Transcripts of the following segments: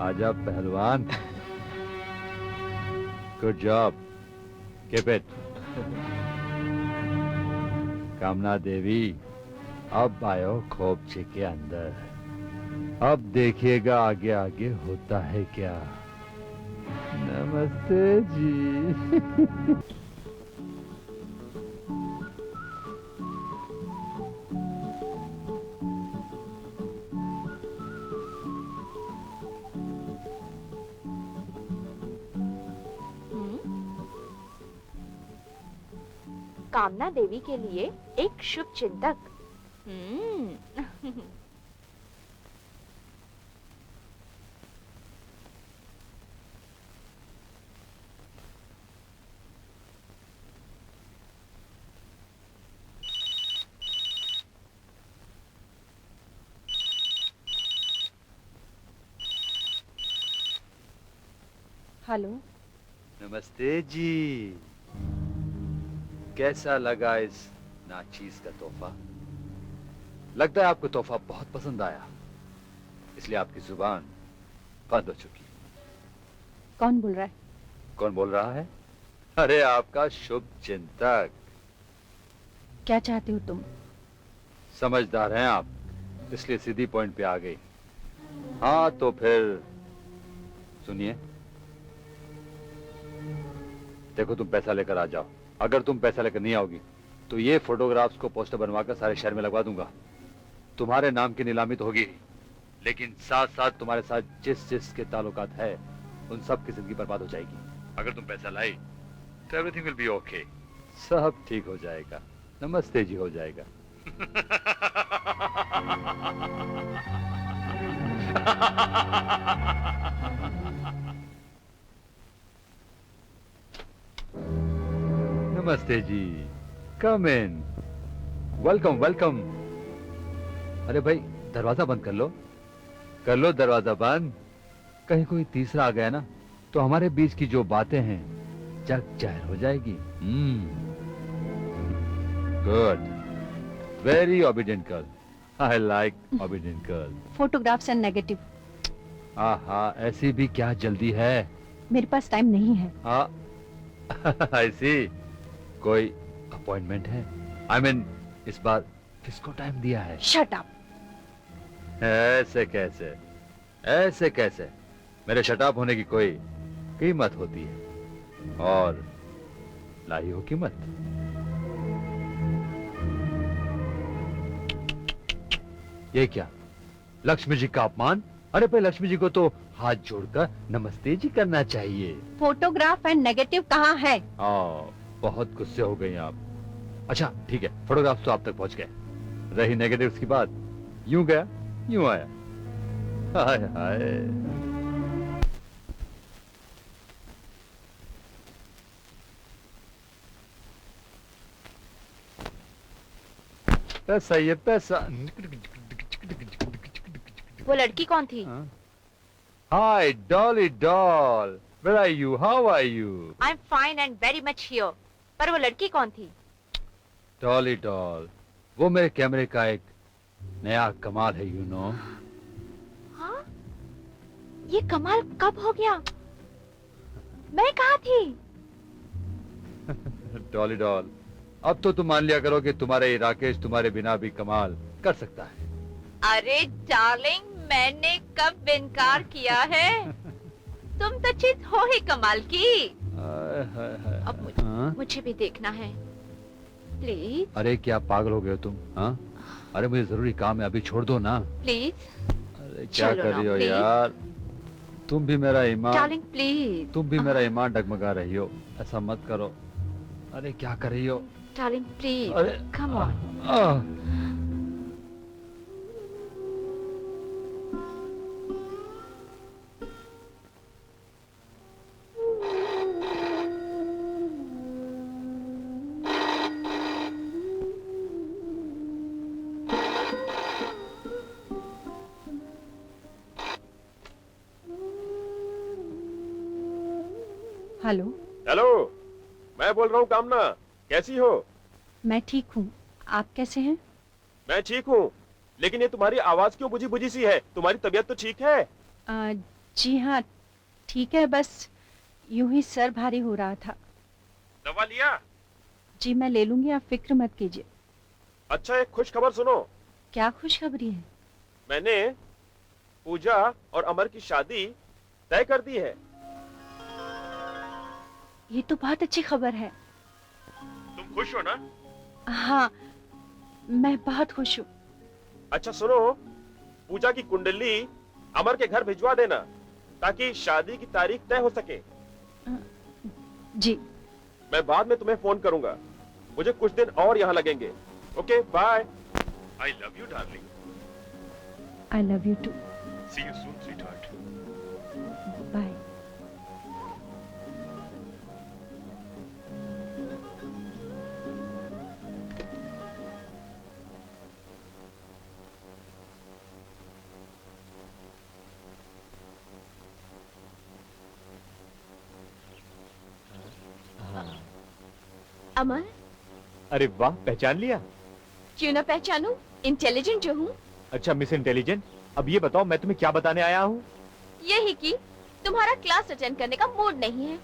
आजा पहलवान। Good job, keep it. कामना देवी, अब आयो खोपचे के अंदर। अब देखिएगा आगे आगे होता है क्या। नमस्ते जी। कामना देवी के लिए एक शुभ चिंतक। हेलो। नमस्ते जी। कैसा लगा इस नाचीज का तोहफा? लगता है आपको तोहफा बहुत पसंद आया, इसलिए आपकी जुबान बंद हो चुकी। कौन बोल रहा है? कौन बोल रहा है? अरे आपका शुभ चिंतक। क्या चाहते हो तुम? समझदार हैं आप, इसलिए सीधी पॉइंट पे आ गई। हाँ तो फिर सुनिए। देखो तुम पैसा लेकर आ जाओ। अगर तुम पैसा लेकर नहीं आओगी तो ये फोटोग्राफ्स को पोस्टर बनवाकर सारे शहर में लगवा दूंगा। तुम्हारे नाम की नीलामी तो होगी, लेकिन साथ साथ तुम्हारे साथ जिस जिस के ताल्लुकात है उन सब की जिंदगी बर्बाद हो जाएगी। अगर तुम पैसा लाई तो एवरीथिंग विल बी ओके, सब ठीक हो जाएगा। नमस्ते जी हो जाएगा। नमस्ते जी, कम इन। Welcome welcome. अरे भाई दरवाजा बंद कर लो दरवाजा बंद। कहीं कोई तीसरा आ गया ना तो हमारे बीच की जो बातें हैं जग जाहिर हो जाएगी। Good, very obedient girl. I like obedient girl. Photographs and negative. आहा, ऐसी भी क्या जल्दी है? मेरे पास टाइम नहीं है। आई सी। कोई अपॉइंटमेंट है? आई मीन इस बार किसको टाइम दिया है? Shut up. ऐसे कैसे, ऐसे कैसे? मेरे शटअप होने की कोई कीमत होती है, और लाई हो कीमत। ये क्या, लक्ष्मी जी का अपमान? अरे भाई लक्ष्मी जी को तो हाथ जोड़कर नमस्ते जी करना चाहिए। फोटोग्राफ एंड नेगेटिव कहाँ है? बहुत गुस्से हो गई आप। अच्छा ठीक है, फोटोग्राफ्स तो आप तक पहुंच गए। रही नेगेटिव्स की बात, यूं गया यूं आया। हाय हाय। पैसा, ये पैसा। वो लड़की कौन थी? Hi Dolly doll, where are you, how are you? I am fine and very much here. पर वो लड़की कौन थी? डॉली डॉल, वो मेरे कैमरे का एक नया कमाल है, यू नो। हाँ? ये कमाल कब हो गया? मैं कहाँ थी? डॉली डॉल, अब तो तुम मान लिया करो कि तुम्हारे ये राकेश तुम्हारे बिना भी कमाल कर सकता है। अरे डार्लिंग, मैंने कब इनकार किया है? तुम तो चीज हो ही कमाल की। अब मुझे भी देखना है प्लीज। अरे क्या पागल हो गए हो तुम? हाँ, अरे मुझे जरूरी काम है, अभी छोड़ दो ना प्लीज। अरे क्या कर रही हो यार? तुम भी मेरा ईमान, डार्लिंग प्लीज। तुम भी मेरा ईमान डगमगा रही हो, ऐसा मत करो। अरे क्या कर रही हो? डार्लिंग प्लीज, अरे कम ऑन। हेलो। हेलो, मैं बोल रहा हूँ कामना, कैसी हो? मैं ठीक हूँ, आप कैसे हैं? मैं ठीक हूँ, लेकिन ये तुम्हारी आवाज क्यों बुझी बुझी सी है? तुम्हारी तबीयत तो ठीक है? जी हाँ, ठीक है, बस यूं ही सर भारी हो रहा था। दवा लिया? जी मैं ले लूंगी, आप फिक्र मत कीजिए। अच्छा, एक खुश खबर सुनो। क्या खुशखबरी है? मैंने पूजा और अमर की शादी तय कर दी है। ये तो बहुत अच्छी खबर है। तुम खुश हो ना? हाँ, मैं बहुत खुश हूँ। अच्छा सुनो, पूजा की कुंडली अमर के घर भिजवा देना ताकि शादी की तारीख तय हो सके। जी। मैं बाद में तुम्हें फोन करूंगा, मुझे कुछ दिन और यहाँ लगेंगे। Okay, bye. I love you darling. I love you too. See you soon sweetheart. Bye. Amar, अरे वाह, पहचान लिया? क्यों ना पहचानूं, इंटेलिजेंट जो हूँ। अच्छा मिस इंटेलिजेंट, अब ये बताओ मैं तुम्हें क्या बताने आया हूँ? यही कि तुम्हारा क्लास अटेंड करने का मूड नहीं है।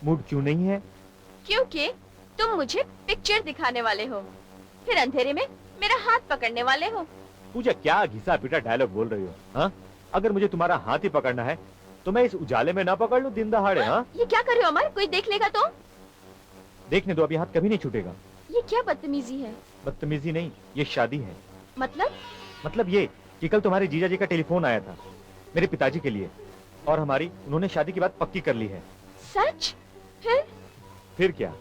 मूड क्यों नहीं है? क्योंकि तुम मुझे पिक्चर दिखाने वाले हो, फिर अंधेरे में मेरा हाथ पकड़ने वाले हो। पूजा, क्या घिसा पीटा डायलॉग बोल रही हो? हाँ, अगर मुझे तुम्हारा हाथ ही पकड़ना है तो मैं इस उजाले में ना पकड़ लूं दिन दहाड़े? हाँ, ये क्या कर रहे हो अमर, कोई देख लेगा तो? देखने दो, अभी हाथ कभी नहीं छूटेगा। ये क्या बदतमीजी है? बदतमीजी नहीं, ये शादी है। मतलब ये कि कल तुम्हारे जीजा जी का टेलीफोन आया था मेरे पिताजी के लिए, और हमारी उन्होंने शादी की बात पक्की कर ली है। सच? फिर क्या,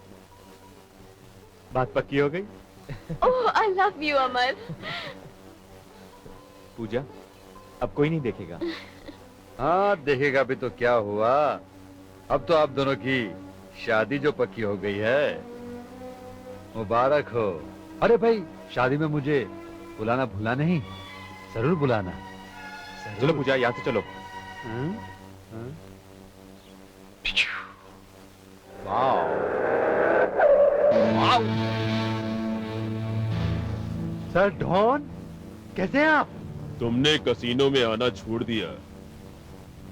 बात पक्की हो गई। ओह, आई लव यू अमर। पूजा, अब कोई नहीं देखेगा। हाँ, देखेगा भी तो क्या हुआ, अब तो आप दोनों की शादी जो पक्की हो गई है, मुबारक हो। अरे भाई, शादी में मुझे बुलाना भूला नहीं, जरूर बुलाना। चलो पूजा, यहाँ से चलो। सर डॉन, कैसे हैं आप? तुमने कसीनो में आना छोड़ दिया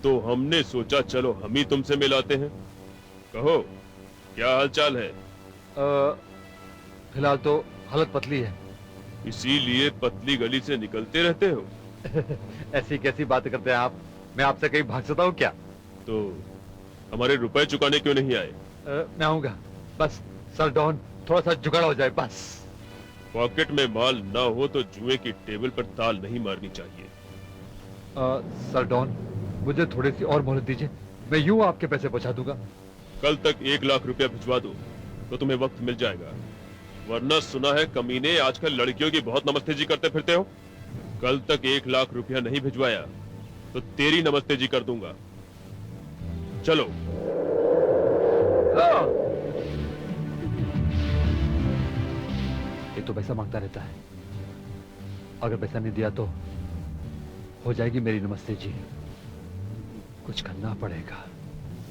तो हमने सोचा चलो हम ही तुमसे मिलाते हैं। कहो, क्या हालचाल है? फिलहाल तो हालत पतली है। इसीलिए पतली गली से निकलते रहते हो? ऐसी कैसी बात करते हैं आप, मैं आपसे कहीं भाग सकता हूँ क्या? तो हमारे रुपए चुकाने क्यों नहीं आए? मैं आऊंगा, बस सर डॉन थोड़ा सा जुगाड़ हो जाए बस। पॉकेट में माल ना हो तो जुए की टेबल पर ताल नहीं मारनी चाहिए। सर डॉन, मुझे थोड़ी सी और मोहलत दीजिए, मैं यूं आपके पैसे पहुंचा दूंगा। कल तक 1 लाख रुपया भिजवा दो तो तुम्हें वक्त मिल जाएगा, वरना सुना है कमीने आजकल लड़कियों की बहुत नमस्ते जी करते फिरते हो। कल तक 1 लाख रुपया नहीं भिजवाया तो तेरी नमस्ते जी कर दूंगा। चलो। ये तो पैसा मांगता रहता है, अगर पैसा नहीं दिया तो हो जाएगी मेरी नमस्ते जी। कुछ करना पड़ेगा।